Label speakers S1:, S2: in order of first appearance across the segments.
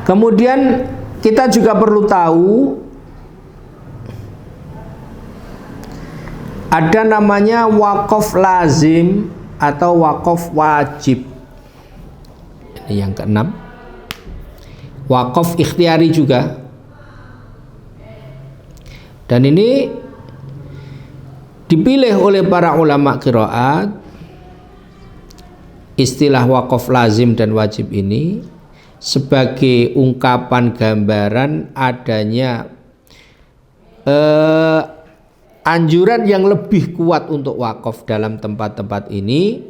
S1: Kemudian kita juga perlu tahu ada namanya wakaf lazim atau wakaf wajib. Ini yang keenam. Wakaf ikhtiari juga. Dan ini dipilih oleh para ulama qiraat. Istilah wakaf lazim dan wajib ini sebagai ungkapan gambaran adanya anjuran yang lebih kuat untuk wakaf dalam tempat-tempat ini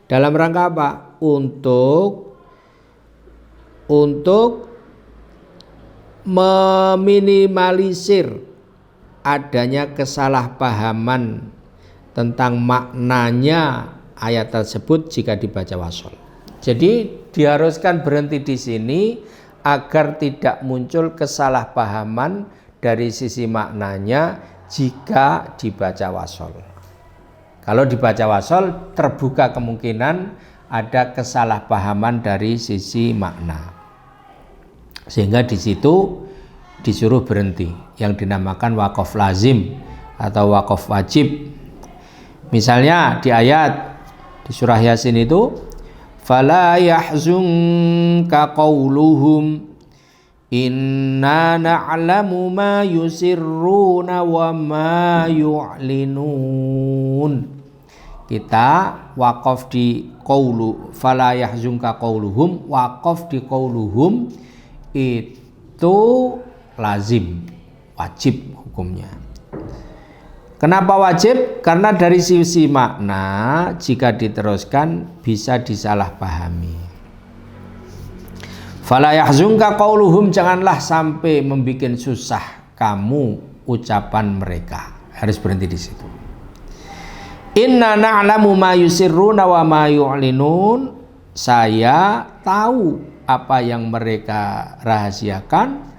S1: dalam rangka apa? Untuk meminimalisir adanya kesalahpahaman tentang maknanya ayat tersebut jika dibaca wasol. Jadi diharuskan berhenti di sini agar tidak muncul kesalahpahaman dari sisi maknanya jika dibaca wasol. Kalau dibaca wasol terbuka kemungkinan ada kesalahpahaman dari sisi makna. Sehingga di situ disuruh berhenti, yang dinamakan wakaf lazim atau wakaf wajib. Misalnya di ayat di surah Yasin itu, fala yahzunka qauluhum inna na'lamu ma yusirruna wa ma yu'linun. Kita wakaf di qaulu, fala yahzunka qauluhum, wakaf di qauluhum itu lazim, wajib hukumnya. Kenapa wajib? Karena dari sisi makna jika diteruskan bisa disalahpahami. Fala yahzunka qauluhum, janganlah sampai membuat susah kamu ucapan mereka. Harus berhenti di situ. Inna na'lamu ma yusirruna wa ma yu'linun. Saya tahu apa yang mereka rahasiakan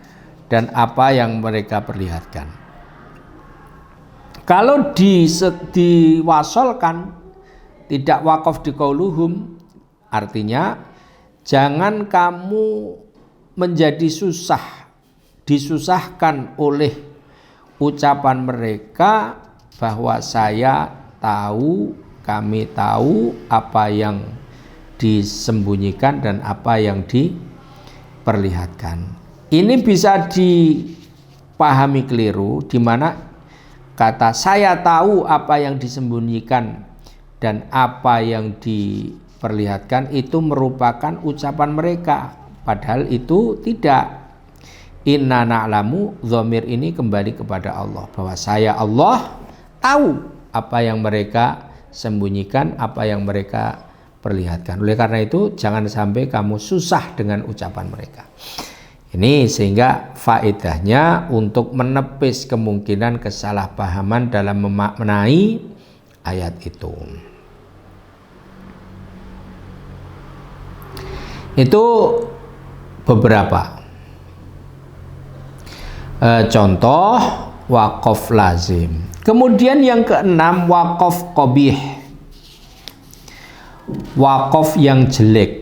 S1: dan apa yang mereka perlihatkan. Kalau diwasolkan, tidak wakaf di qauluhum, artinya jangan kamu menjadi disusahkan oleh ucapan mereka bahwa saya tahu, kami tahu apa yang disembunyikan dan apa yang diperlihatkan. Ini bisa dipahami keliru, di mana kata saya tahu apa yang disembunyikan dan apa yang diperlihatkan itu merupakan ucapan mereka, padahal itu tidak. Inna na'lamu, dhamir ini kembali kepada Allah, bahwa saya Allah tahu apa yang mereka sembunyikan, apa yang mereka perlihatkan. Oleh karena itu jangan sampai kamu susah dengan ucapan mereka. Ini sehingga faedahnya untuk menepis kemungkinan kesalahpahaman dalam memaknai ayat itu. Itu beberapa contoh wakaf lazim. Kemudian yang keenam, wakaf qabih, wakaf yang jelek.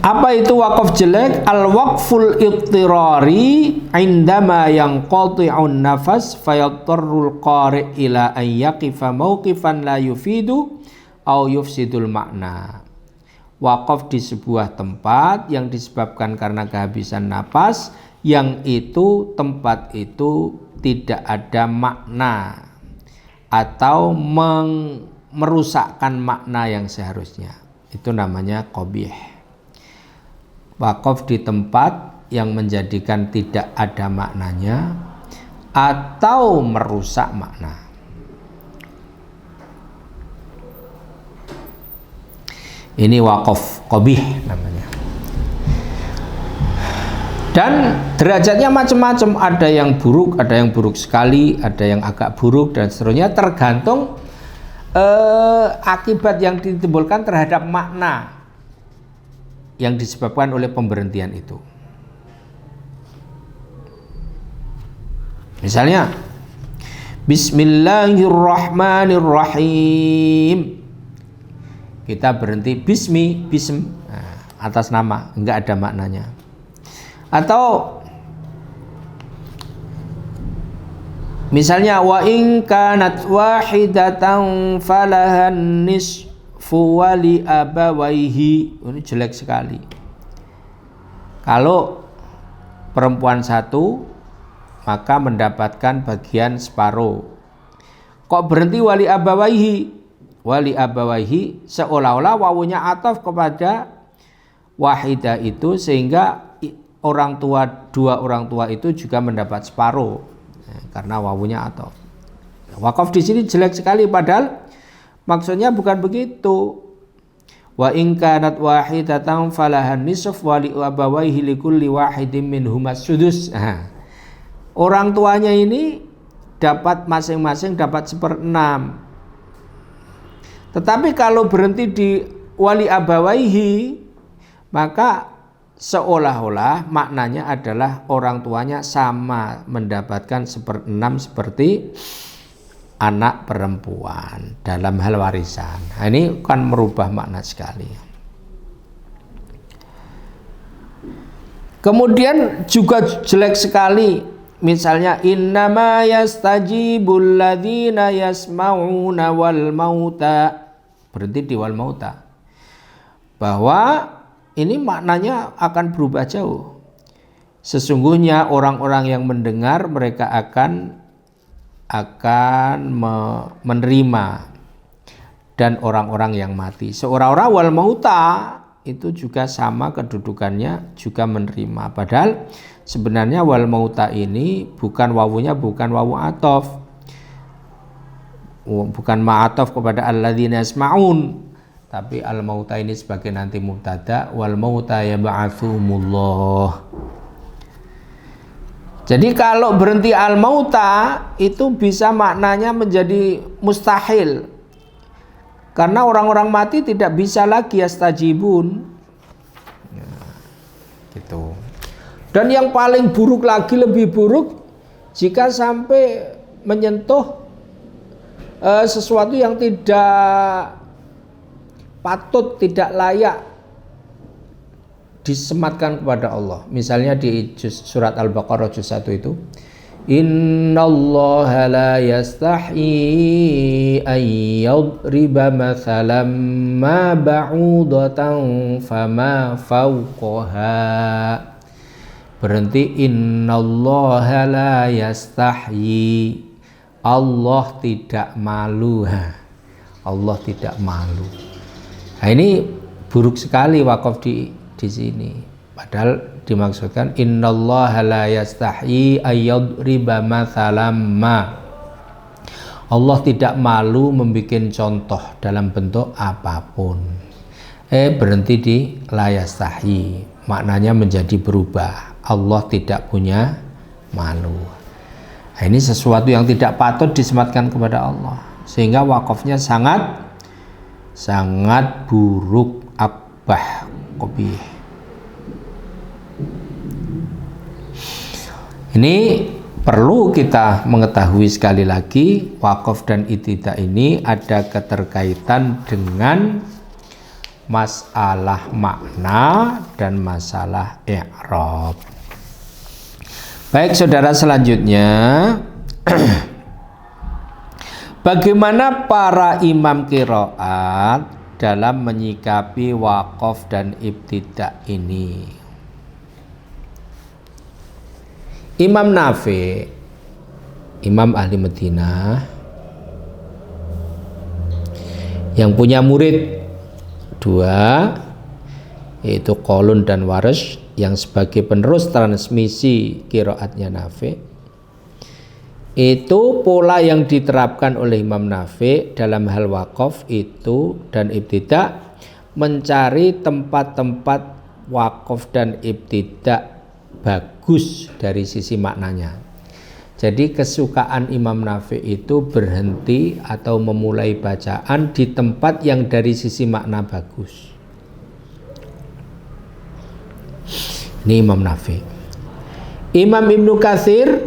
S1: Apa itu wakaf jelek? Al-waqful ittirari indama yanqati'un nafas fayatarrul qari' ila an yaqifa mawqifan la yufidu au yufsidul makna. Wakaf di sebuah tempat yang disebabkan karena kehabisan napas, yang itu tempat itu tidak ada makna atau merusakkan makna yang seharusnya. Itu namanya qabih. Wakaf di tempat yang menjadikan tidak ada maknanya atau merusak makna. Ini wakaf qabih namanya. Dan derajatnya macam-macam, ada yang buruk sekali, ada yang agak buruk dan seterusnya, tergantung akibat yang ditimbulkan terhadap makna yang disebabkan oleh pemberhentian itu. Bismillahirrahmanirrahim. Kita berhenti bism, atas nama, enggak ada maknanya. Atau misalnya wa in kanat wahidatan falahan nisfu wa li abawaihi. Ini jelek sekali. Kalau perempuan satu maka mendapatkan bagian separuh. Kok berhenti wali abawaihi? Wali abawaihi seolah-olah wawunya ataf kepada wahidah itu, sehingga dua orang tua itu juga mendapat separuh, karena wawunya ataf. Wakaf di sini jelek sekali, padahal maksudnya bukan begitu. Wa in kanat wahidatan falahan nisf wa li abawaihi likulli wahidin minhumas sudus. Orang tuanya ini dapat masing-masing dapat 1/6. Tetapi kalau berhenti di wali abawaihi, maka seolah-olah maknanya adalah orang tuanya sama mendapatkan 1/6 seperti anak perempuan dalam hal warisan. Nah, ini kan merubah makna sekali. Kemudian juga jelek sekali, misalnya innama yastajibul ladzina yasma'una wal mauta. Berhenti di wal mauta. Bahwa ini maknanya akan berubah jauh. Sesungguhnya orang-orang yang mendengar mereka akan menerima, dan orang-orang yang mati. Seorang-orang wal mauta itu juga sama kedudukannya, juga menerima. Padahal sebenarnya wal mauta ini bukan wawunya bukan wawu atof, bukan ma'atof kepada alladzina yasma'un, tapi al mauta ini sebagai nanti mubtada, wal mauta yab'atsumullah. Jadi kalau berhenti al mauta itu bisa maknanya menjadi mustahil, karena orang-orang mati tidak bisa lagi yastajibun. Gitu. Dan yang paling buruk lagi, lebih buruk, jika sampai menyentuh sesuatu yang tidak patut, tidak layak disematkan kepada Allah. Misalnya di surat Al-Baqarah juz 1 itu, innallaha la yastahi ayyadriba mathalam ma ba'udatan fama fawqaha. Berhenti innallaha la yastahi. Allah tidak malu. Allah tidak malu. Nah, ini buruk sekali wakaf di sini. Padahal dimaksudkan innallaha la yastahi ayyadriba mathalam ma. Allah tidak malu membuat contoh dalam bentuk apapun. Berhenti di la yastahi. Maknanya menjadi berubah. Allah tidak punya malu. Nah, ini sesuatu yang tidak patut disematkan kepada Allah, sehingga wakafnya sangat buruk, akbah, qabih. Ini perlu kita mengetahui sekali lagi, wakaf dan ibtidah ini ada keterkaitan dengan masalah makna dan masalah i'rab. Baik saudara, selanjutnya bagaimana para imam qiraat dalam menyikapi wakaf dan ibtidah ini? Imam Nafi', imam ahli Madinah yang punya murid 2, yaitu Qalun dan Warsh, yang sebagai penerus transmisi qiraatnya Nafi', itu pola yang diterapkan oleh Imam Nafi' dalam hal wakaf itu dan ibtidah, mencari tempat-tempat wakaf dan ibtidah bagus dari sisi maknanya. Jadi kesukaan Imam Nafi' itu berhenti atau memulai bacaan di tempat yang dari sisi makna bagus. Ini Imam Nafi'. Imam Ibnu Katsir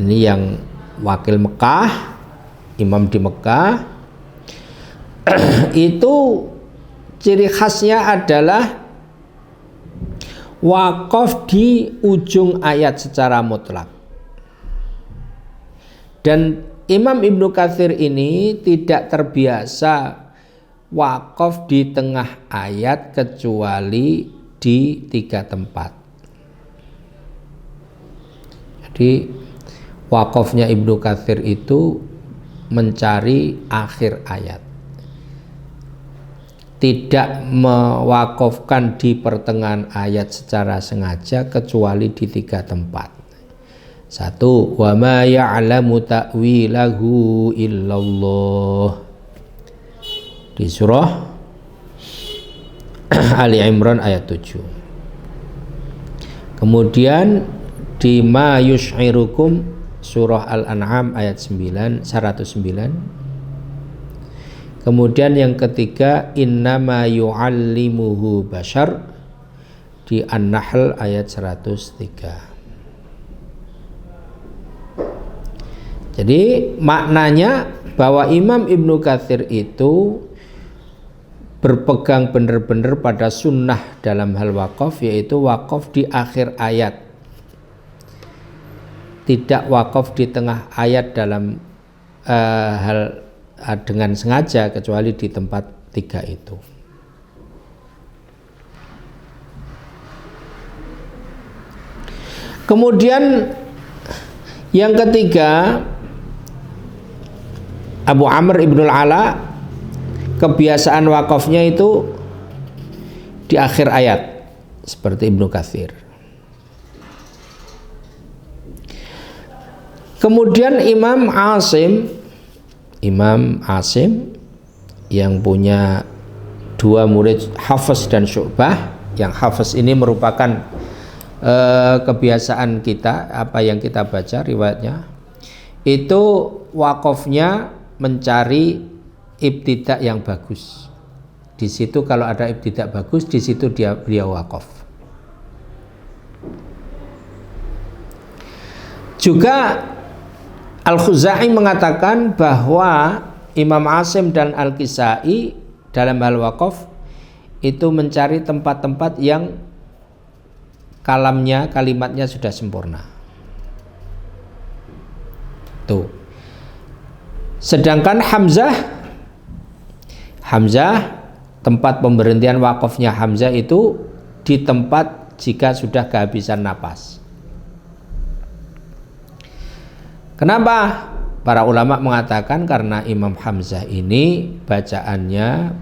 S1: ini yang wakil Mekah, imam di Mekah, itu ciri khasnya adalah wakaf di ujung ayat secara mutlak. Dan Imam Ibnu Katsir ini tidak terbiasa wakaf di tengah ayat kecuali di 3 tempat. Jadi wakafnya Ibnu Katsir itu mencari akhir ayat, tidak mewakafkan di pertengahan ayat secara sengaja kecuali di 3 tempat. 1, wa ma ya'lamu ta'wilahu illallah di surah Ali Imran ayat 7. Kemudian di ma yush'irukum surah Al-An'am ayat 109. Kemudian yang ketiga innama yu'allimuhu bashar di An-Nahl ayat 103. Jadi maknanya bahwa Imam Ibnu Katsir itu berpegang benar-benar pada sunnah dalam hal wakaf, yaitu wakaf di akhir ayat, tidak wakaf di tengah ayat dalam hal dengan sengaja kecuali di tempat 3 itu. Kemudian yang ketiga, Abu Amr Ibnul Ala kebiasaan wakafnya itu di akhir ayat seperti Ibnu Katsir. Kemudian Imam Asim yang punya 2 murid, Hafiz dan Syu'bah. Yang Hafiz ini merupakan kebiasaan kita, apa yang kita baca riwayatnya itu wakafnya mencari ibtidak yang bagus. Di situ kalau ada ibtidak bagus, di situ beliau wakaf. Juga Al-Khuzai mengatakan bahwa Imam Asim dan Al-Kisai dalam hal wakaf itu mencari tempat-tempat yang kalimatnya sudah sempurna. Tuh. Sedangkan Hamzah tempat pemberhentian wakafnya Hamzah itu di tempat jika sudah kehabisan napas. Kenapa? Para ulama mengatakan karena Imam Hamzah ini bacaannya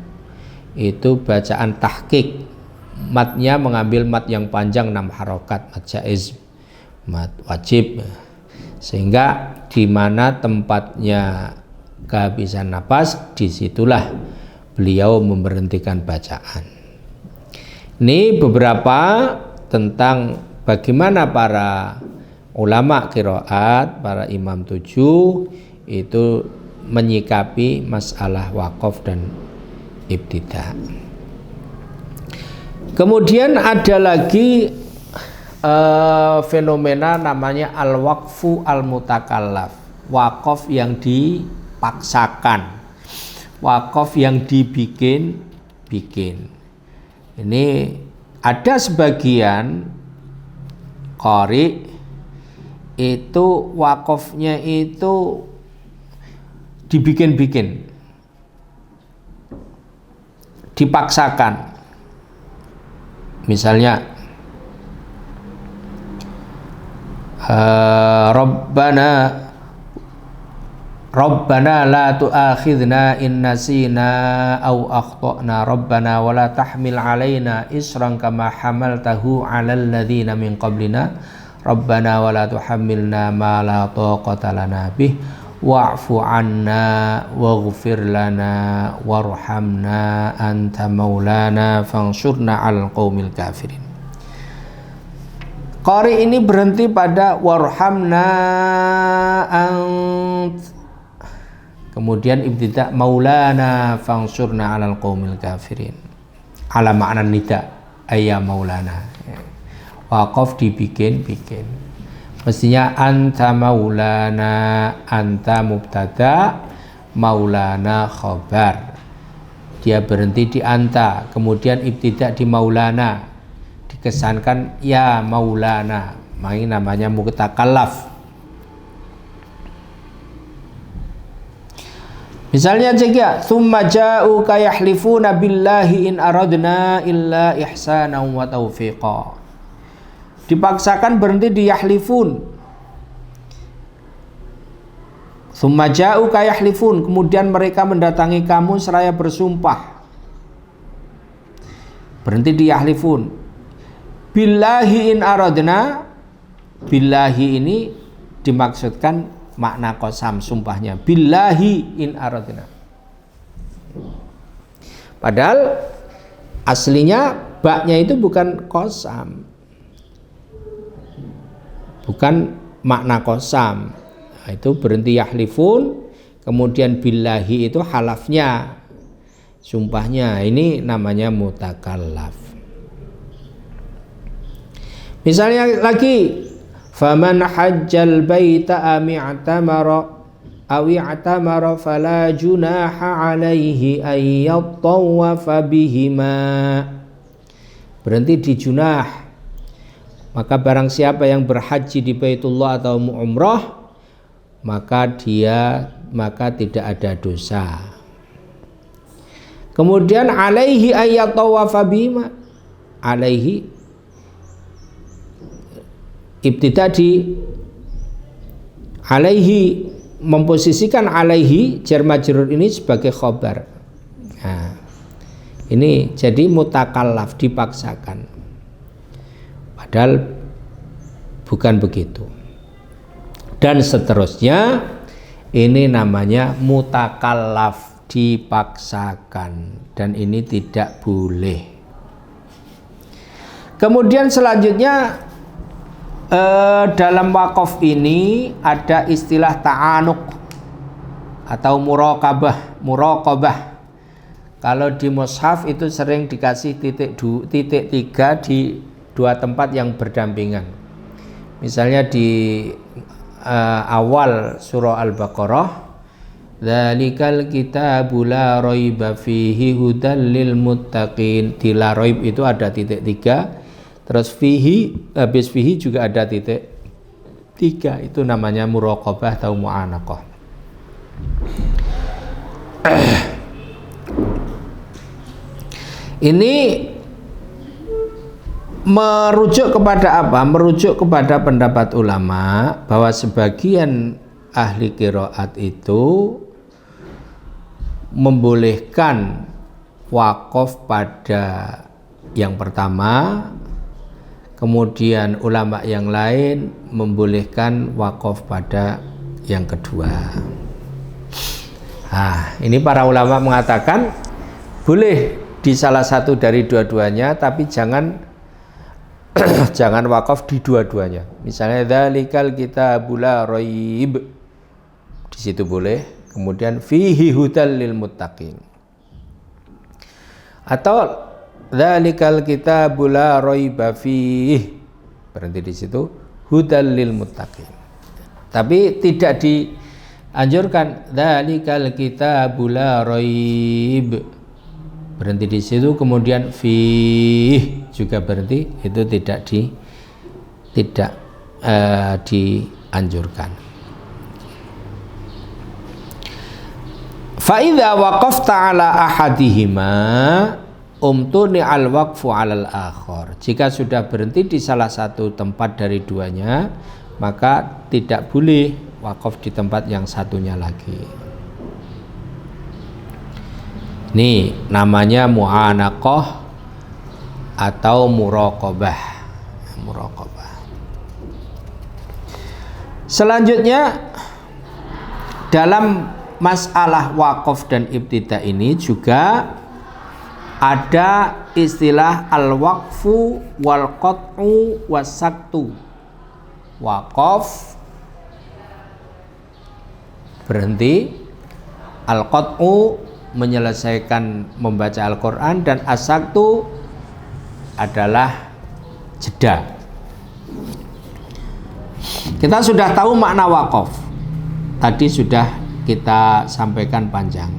S1: itu bacaan tahqiq, matnya mengambil mat yang panjang 6 harokat, mat jaiz, mat wajib, sehingga di mana tempatnya kehabisan napas, disitulah beliau memberhentikan bacaan. Ini beberapa tentang bagaimana para ulama qiraat, para imam 7 itu menyikapi masalah wakaf dan ibtidah. Kemudian ada lagi fenomena namanya al-waqfu al-mutakallaf, wakaf yang dipaksakan, wakaf yang dibikin-bikin. Ini ada sebagian qari itu wakafnya itu dibikin-bikin, dipaksakan. Misalnya Rabbana la tu'akhidna in nasina aw akhtana Rabbana wa la tahmil alaina isran kama hamaltahu 'alal ladzina min qablina Rabbana wa la tuhammilna ma la taqata lana bih wa'fu 'anna waghfir lana warhamna anta maulana fansurna 'alal qaumil kafirin. Qari ini berhenti pada warhamna ant, kemudian ibtidak maulana fansurna 'alal qaumil kafirin, ala makna nida ayya maulana. Wakaf dibikin-bikin. Mestinya anta maulana, anta mubtada, maulana khobar. Dia berhenti di anta, kemudian ibtidak di maulana, dikesankan ya maulana. Ini namanya mutakallaf. Misalnya cek, tsumma ja'u kayahlifuna billahi in aradna illa ihsanan wa taufiqa. Dipaksakan berhenti di yahlifun. Tsumma ja'u kayahlifun, kemudian mereka mendatangi kamu seraya bersumpah. Berhenti di yahlifun. Billahi in aradna, billahi ini dimaksudkan makna qasam, sumpahnya. Billahi in aradna. Padahal aslinya baknya itu bukan qasam, bukan makna qasam. Nah, itu berhenti yahlifun, kemudian billahi itu halafnya, sumpahnya. Ini namanya mutakallaf. Misalnya lagi, faman hajjal baita ami'tamara aw i'tamara fala junaha alaihi ay yattawafa bihima. Berhenti di junah. Maka barang siapa yang berhaji di Baitullah atau umrah, maka tidak ada dosa. Kemudian alaihi ay yattawafa bihima. Alaihi ibtida di alaihi, memposisikan alaihi jar majrur ini sebagai khobar. Nah, ini jadi mutakallaf, dipaksakan. Padahal bukan begitu. Dan seterusnya, ini namanya mutakallaf, dipaksakan, dan ini tidak boleh. Kemudian selanjutnya, dalam wakaf ini ada istilah ta'anuq atau muraqabah. Kalau di mushaf itu sering dikasih titik 3 di dua tempat yang berdampingan. Misalnya di awal surah Al-Baqarah, dzalikal kitabu la raiba fihi hudal lil muttaqin. Di la raib itu ada titik 3. Terus fihi, habis fihi juga ada titik 3. Itu namanya muraqabah atau mu'anaqah. Ini merujuk kepada apa? Merujuk kepada pendapat ulama bahwa sebagian ahli qiraat itu membolehkan wakaf pada yang pertama, kemudian ulama yang lain membolehkan wakaf pada yang kedua. Nah, ini para ulama mengatakan boleh di salah satu dari dua-duanya, tapi jangan wakaf di dua-duanya. Misalnya dzalikal kitabu la raib, di situ boleh. Kemudian fihi hudal lil muttaqin. Atau dzalikal kitabu la raiba fihi, berhenti di situ, hudal lil muttaqin. Tapi tidak dianjurkan dzalikal kitabu la raib, berhenti di situ, kemudian fihi juga berhenti. Itu tidak dianjurkan. Fa idza waqafta ala ahadihima umtuni al waqfu alal akhar. Jika sudah berhenti di salah satu tempat dari duanya, maka tidak boleh wakaf di tempat yang satunya lagi. Ini namanya mu'anaqah atau muraqabah. Selanjutnya, dalam masalah wakaf dan ibtida ini juga ada istilah al-waqfu wal qat'u was-saktu. Wakaf berhenti, al-qat'u menyelesaikan membaca Al-Quran, dan as-saktu adalah jeda. Kita sudah tahu makna wakaf. Tadi sudah kita sampaikan panjang.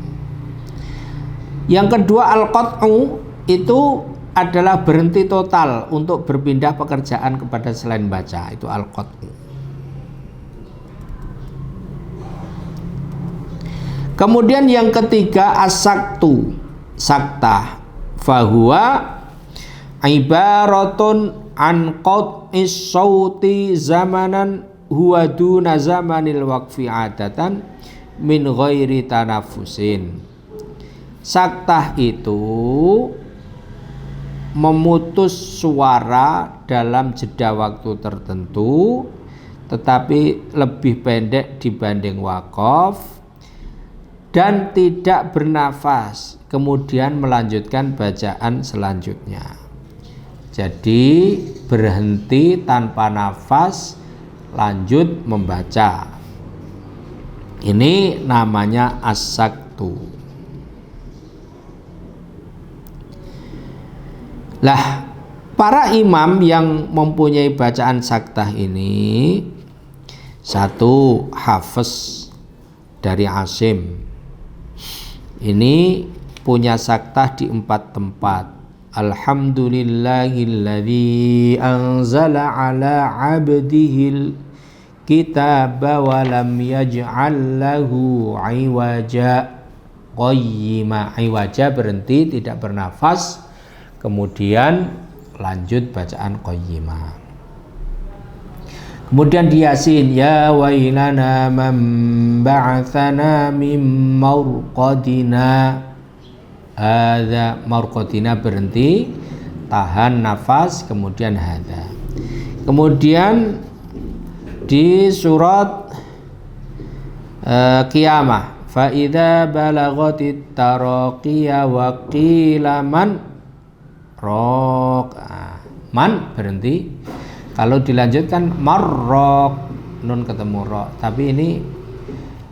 S1: Yang kedua, al-qat'u itu adalah berhenti total untuk berpindah pekerjaan kepada selain baca. Itu al-qat'u. Kemudian yang ketiga, as-saktu, saktah. Fahuwa ibaratun an qat'is sauti zamanan huwa duna zamanil waqfi adatan min ghairi tanafusin. Saktah itu memutus suara dalam jeda waktu tertentu tetapi lebih pendek dibanding wakaf dan tidak bernafas kemudian melanjutkan bacaan selanjutnya. Jadi berhenti tanpa nafas lanjut membaca. Ini namanya as-saktu. Lah, para imam yang mempunyai bacaan saktah ini, satu Hafiz dari Asim. Ini punya saktah di 4 tempat. Alhamdulillahilladzi anzala ala abdihil kitaba wa lam yaj'al lahu iwaja qayyima. Iwaja berhenti, tidak bernafas. Kemudian lanjut bacaan qayyimah. Kemudian di Yasin, ya wailana man ba'atsana min marqadina. Hadza marqadina berhenti, tahan nafas, kemudian hadza. Kemudian di surat Qiyamah, fa idza balagatit taraqiya wa qila man rok, man berhenti. Kalau dilanjutkan marrok, nun ketemu ro. Tapi ini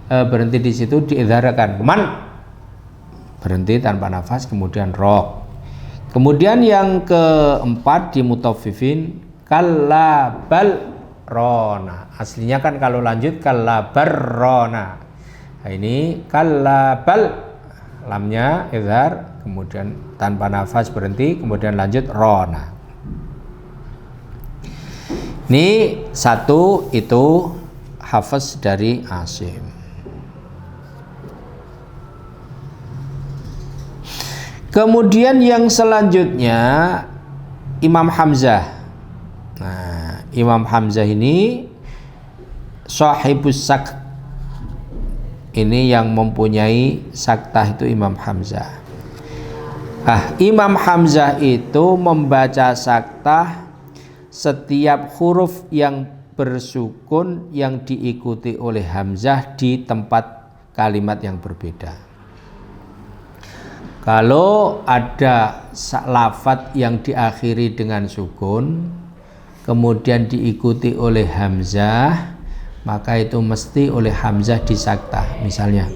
S1: berhenti di situ diidharakan man, berhenti tanpa nafas, kemudian rok. Kemudian yang keempat di mutaffifin, kallabal rona. Aslinya kan kalau lanjut kallabar rona. Nah, ini kallabal, lamnya idhar, kemudian tanpa nafas berhenti, kemudian lanjut rona. Ini satu itu Hafiz dari Asim. Kemudian yang selanjutnya Imam Hamzah. Nah, Imam Hamzah ini sahibus sakt. Ini yang mempunyai saktah itu Imam Hamzah. Imam Hamzah itu membaca saktah setiap huruf yang bersukun yang diikuti oleh hamzah di tempat kalimat yang berbeda. Kalau ada lafadz yang diakhiri dengan sukun kemudian diikuti oleh hamzah, maka itu mesti oleh hamzah disaktah. Misalnya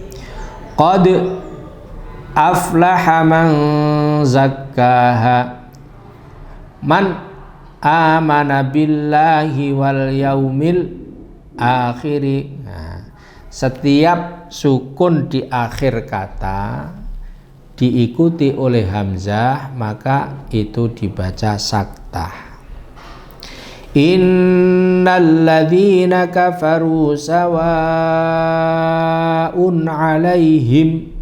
S1: qad aflaha man zakkaha, man amana billahi wal yaumil akhiri. Nah, setiap sukun di akhir kata diikuti oleh hamzah maka itu dibaca saktah. Innal ladzina kafaru sawaun alaihim,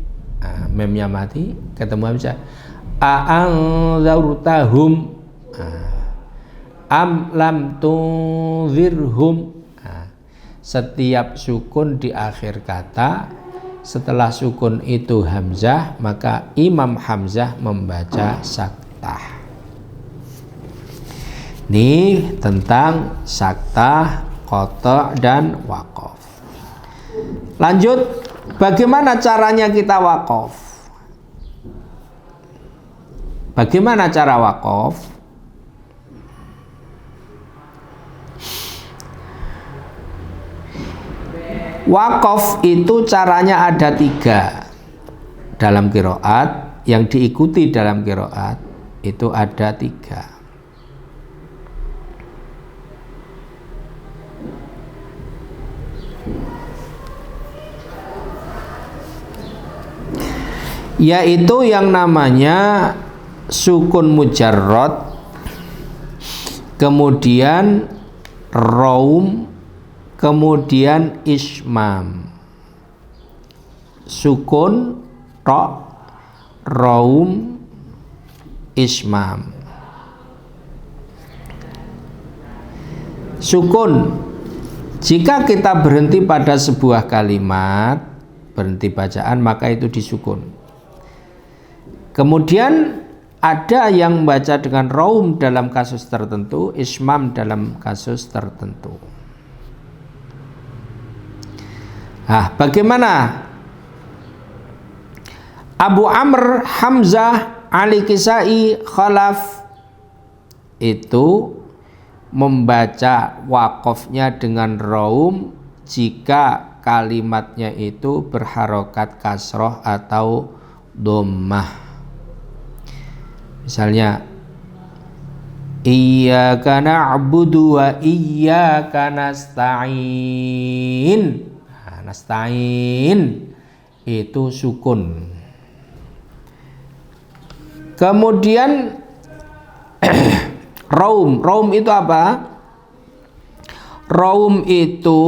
S1: memnya mati ketemu hamzah, a'anzartahum am lam tunzirhum. Setiap sukun di akhir kata setelah sukun itu hamzah maka Imam Hamzah membaca saktah. Ini tentang saktah, qata' dan waqaf. Lanjut, bagaimana caranya kita waqaf? Bagaimana cara waqaf? Waqaf itu caranya ada 3 dalam qiraat, yang diikuti dalam qiraat itu ada 3. yaitu yang namanya sukun mujarrad, kemudian raum, kemudian ismam. Sukun, tok, raum, ismam. Sukun, jika kita berhenti pada sebuah kalimat, berhenti bacaan, maka itu disukun. Kemudian ada yang membaca dengan raum dalam kasus tertentu, ismam dalam kasus tertentu. Nah, bagaimana? Abu Amr, Hamzah, Ali Kisai, Khalaf itu membaca wakofnya dengan raum jika kalimatnya itu berharokat kasroh atau dhammah. Misalnya iyyaka na'budu wa iyyaka nasta'in. Nah, nasta'in itu sukun. Kemudian raum itu apa? Raum itu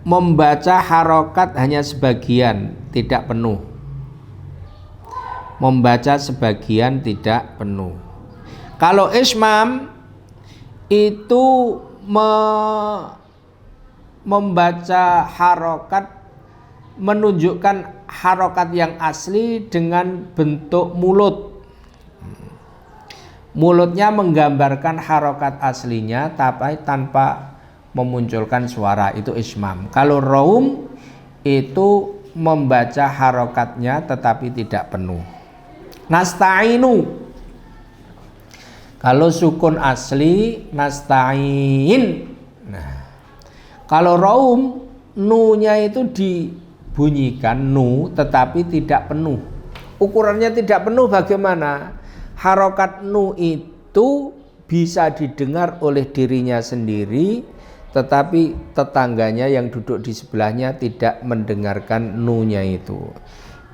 S1: membaca harokat hanya sebagian, tidak penuh. Membaca sebagian tidak penuh. Kalau ismam itu membaca harokat, menunjukkan harokat yang asli dengan bentuk mulut. Mulutnya menggambarkan harokat aslinya tapi tanpa memunculkan suara, itu ismam. Kalau raum itu membaca harokatnya tetapi tidak penuh. Nasta'inu, kalau sukun asli nasta'in. Nah, kalau raum nu-nya itu dibunyikan nu tetapi tidak penuh. Ukurannya tidak penuh bagaimana? Harokat nu itu bisa didengar oleh dirinya sendiri, tetapi tetangganya yang duduk di sebelahnya tidak mendengarkan nu-nya itu.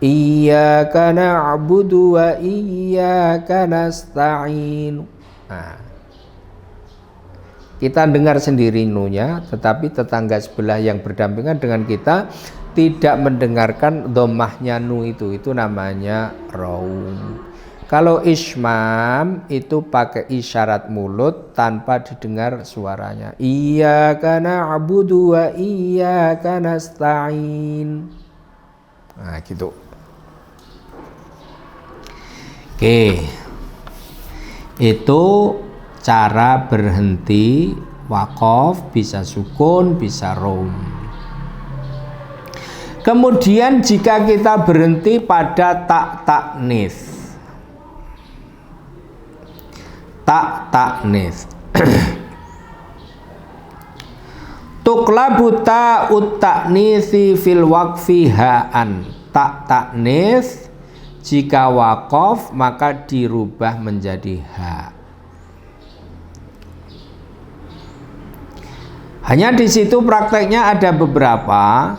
S1: Iyyaka na'budu wa iyyaka nasta'in. Nah, kita dengar sendiri nu-nya, tetapi tetangga sebelah yang berdampingan dengan kita tidak mendengarkan dhammahnya nu itu namanya raum. Kalau ismam itu pakai isyarat mulut tanpa didengar suaranya. Iyyaka na'budu wa iyyaka nasta'in. Nah, gitu. Oke. Itu cara berhenti waqaf, bisa sukun, bisa raum. Kemudian jika kita berhenti pada tak taknis. Tak taknis. Tuklabu ta'ut taknisi fil waqfi ha'an. Tak taknis jika waqaf maka dirubah menjadi ha. Hanya di situ prakteknya ada beberapa,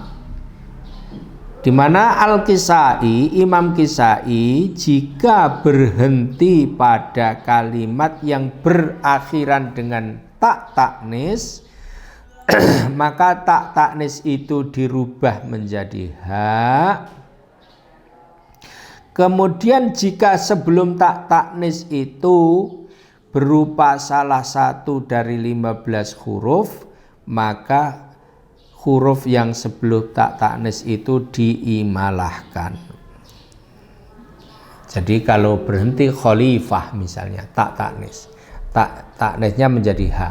S1: di mana Al-Kisai, Imam Kisai jika berhenti pada kalimat yang berakhiran dengan tak taknis maka tak taknis itu dirubah menjadi ha. Kemudian jika sebelum tak taknis itu berupa salah satu dari 15 huruf, maka huruf yang sebelum tak taknis itu diimalahkan. Jadi kalau berhenti khalifah misalnya tak taknis, tak taknisnya menjadi ha.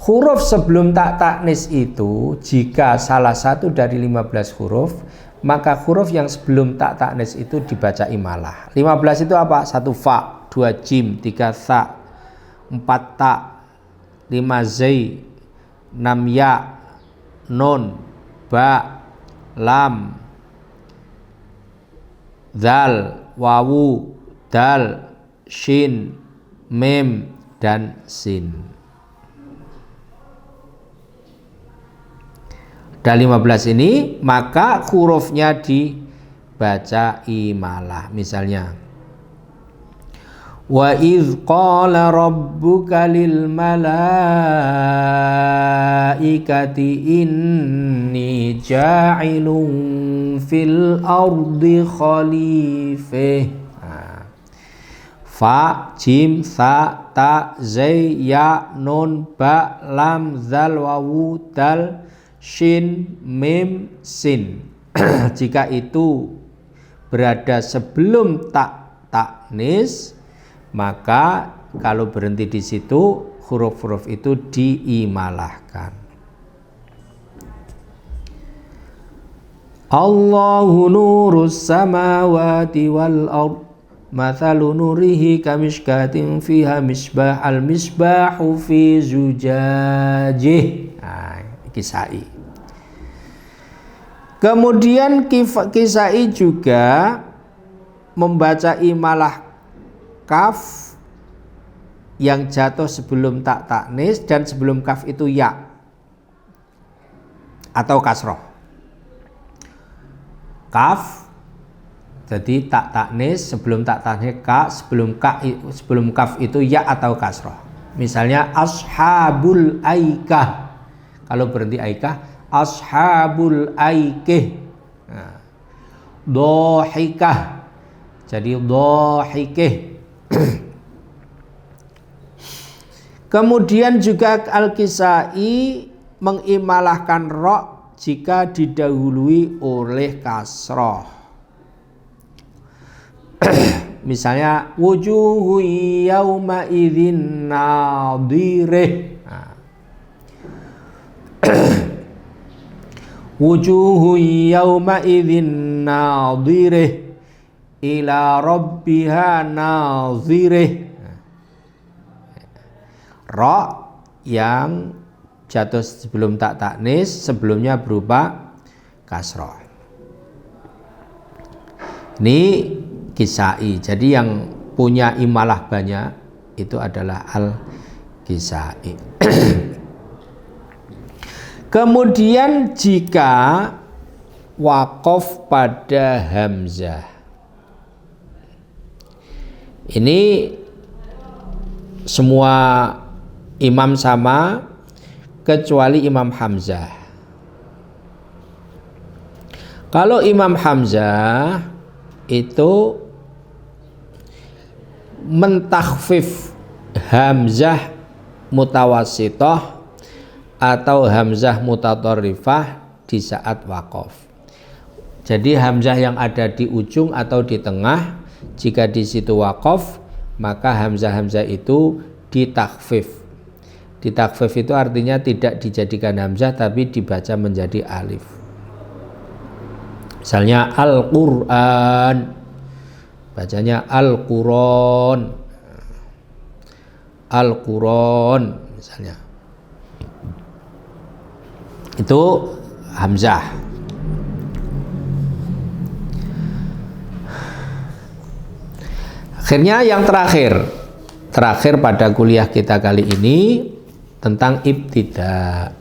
S1: Huruf sebelum tak taknis itu jika salah satu dari 15 huruf, maka huruf yang sebelum tak taknis itu dibaca imalah. 15 itu apa? 1 fa, 2 jim, 3 sa, 4 ta, 5 zai, 6 ya, nun, ba, lam, zal, wawu, dal, shin, mim, dan sin. Dari 15 ini maka hurufnya baca imalah. Misalnya, wa idz qala rabbuka lil malaikati inni ja'ilun fil ardi khalifah. Fa, jim, sa, ta, zai, ya, nun, ba, lam, zal, wawu, dal, shin, mim, sin. Jika itu berada sebelum taknis, maka kalau berhenti di situ huruf-huruf itu diimalahkan. Allahu nurus samawati wal ard. Mathalu nurihi kamishkatin fiha misbah al-misbahu fi zujajih. Kisai. Kemudian Kisai juga membaca imalah kaf yang jatuh sebelum taknis dan sebelum kaf itu ya atau kasroh. Kaf jadi taknis sebelum taknis ka, sebelum kaf itu ya atau kasroh. Misalnya ashabul aikah. Kalau berhenti aikah, ashabul aikih. Nah, dohikah. Jadi dohikih. Kemudian juga Al-Kisai mengimalahkan ro jika didahului oleh kasroh. Misalnya wujuhu yauma idzin nadhirih. Wujuhu yauma idzin nadhirih ila rabbiha nadhirih. Ra yang jatuh sebelum taknis sebelumnya berupa kasroh. Ini Kisai. Jadi yang punya imalah banyak itu adalah Al-Kisai. Kemudian jika waqaf pada hamzah, ini semua imam sama kecuali Imam Hamzah. Kalau Imam Hamzah itu mentakhfif hamzah mutawassithah atau hamzah mutatarrifah di saat waqaf. Jadi hamzah yang ada di ujung atau di tengah, jika di situ waqaf, maka hamzah-hamzah itu ditakhfif. Ditakhfif itu artinya tidak dijadikan hamzah tapi dibaca menjadi alif. Misalnya Al-Qur'an, bacanya Al-Quran, Al-Quran misalnya. Itu hamzah. Akhirnya yang terakhir pada kuliah kita kali ini tentang ibtida.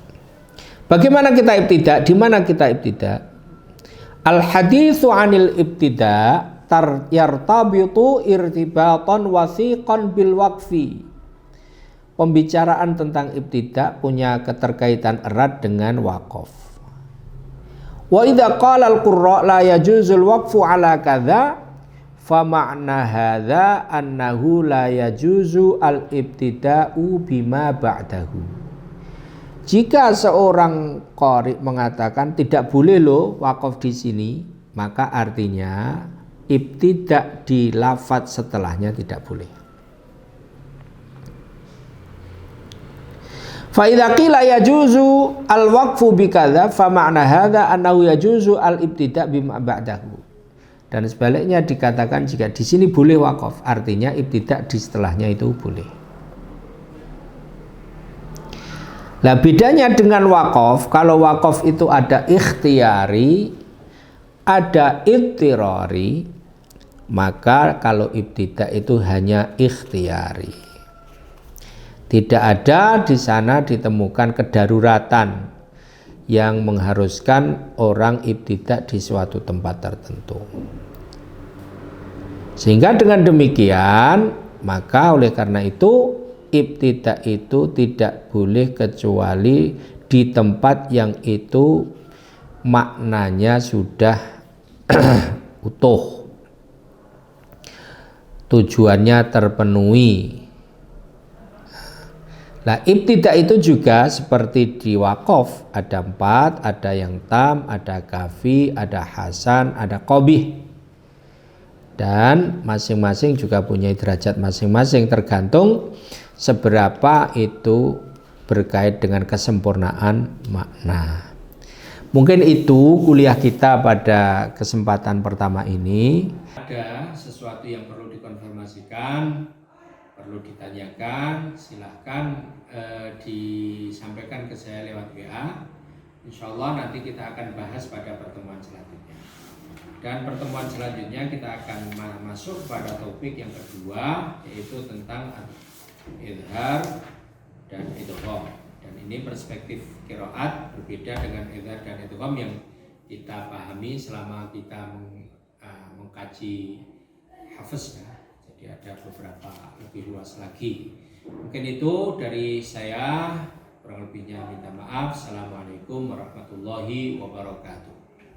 S1: Bagaimana kita ibtida? Di mana kita ibtida? Al-haditsu 'anil ibtida yartabitu irtibatan wasiqan bil waqfi. Pembicaraan tentang ibtida punya keterkaitan erat dengan waqaf. Wa idza qala al-qurra la yajuzul waqfu ala kadza fa ma'na hadza annahu la yajuzu al-ibtida'u bima ba'dahu. Jika seorang qari mengatakan tidak boleh loh waqaf di sini, maka artinya ibtida di lafadz setelahnya tidak boleh. Fa idza qila yajuzu al-waqfu bi kadza fa ma'na hadza annahu yajuzu al-ibtida bima ba'dahu. Dan sebaliknya dikatakan jika di sini boleh waqaf, artinya ibtida di setelahnya itu boleh. Nah, bedanya dengan waqaf, kalau waqaf itu ada ikhtiyari, ada idtirari, maka kalau ibtida itu hanya ikhtiyari. Tidak ada di sana ditemukan kedaruratan yang mengharuskan orang ibtidak di suatu tempat tertentu. Sehingga dengan demikian, maka oleh karena itu ibtidak itu tidak boleh kecuali di tempat yang itu maknanya sudah utuh, tujuannya terpenuhi. Nah, ibtidak itu juga seperti di wakaf, ada 4, ada yang tam, ada kafi, ada hasan, ada qabih. Dan masing-masing juga punya derajat masing-masing tergantung seberapa itu berkait dengan kesempurnaan makna. Mungkin itu kuliah kita pada kesempatan pertama ini. Ada sesuatu yang perlu dikonfirmasikan, perlu ditanyakan, silahkan disampaikan ke saya lewat WA. Insya Allah nanti kita akan bahas pada pertemuan selanjutnya. Dan pertemuan selanjutnya kita akan masuk pada topik yang kedua, yaitu tentang idhar dan idgham. Dan ini perspektif qiraat berbeda dengan idhar dan idgham yang kita pahami selama kita mengkaji hafaz ya. Jadi ada beberapa lebih luas lagi. Mungkin itu dari saya, kurang lebihnya minta maaf. Assalamualaikum warahmatullahi wabarakatuh.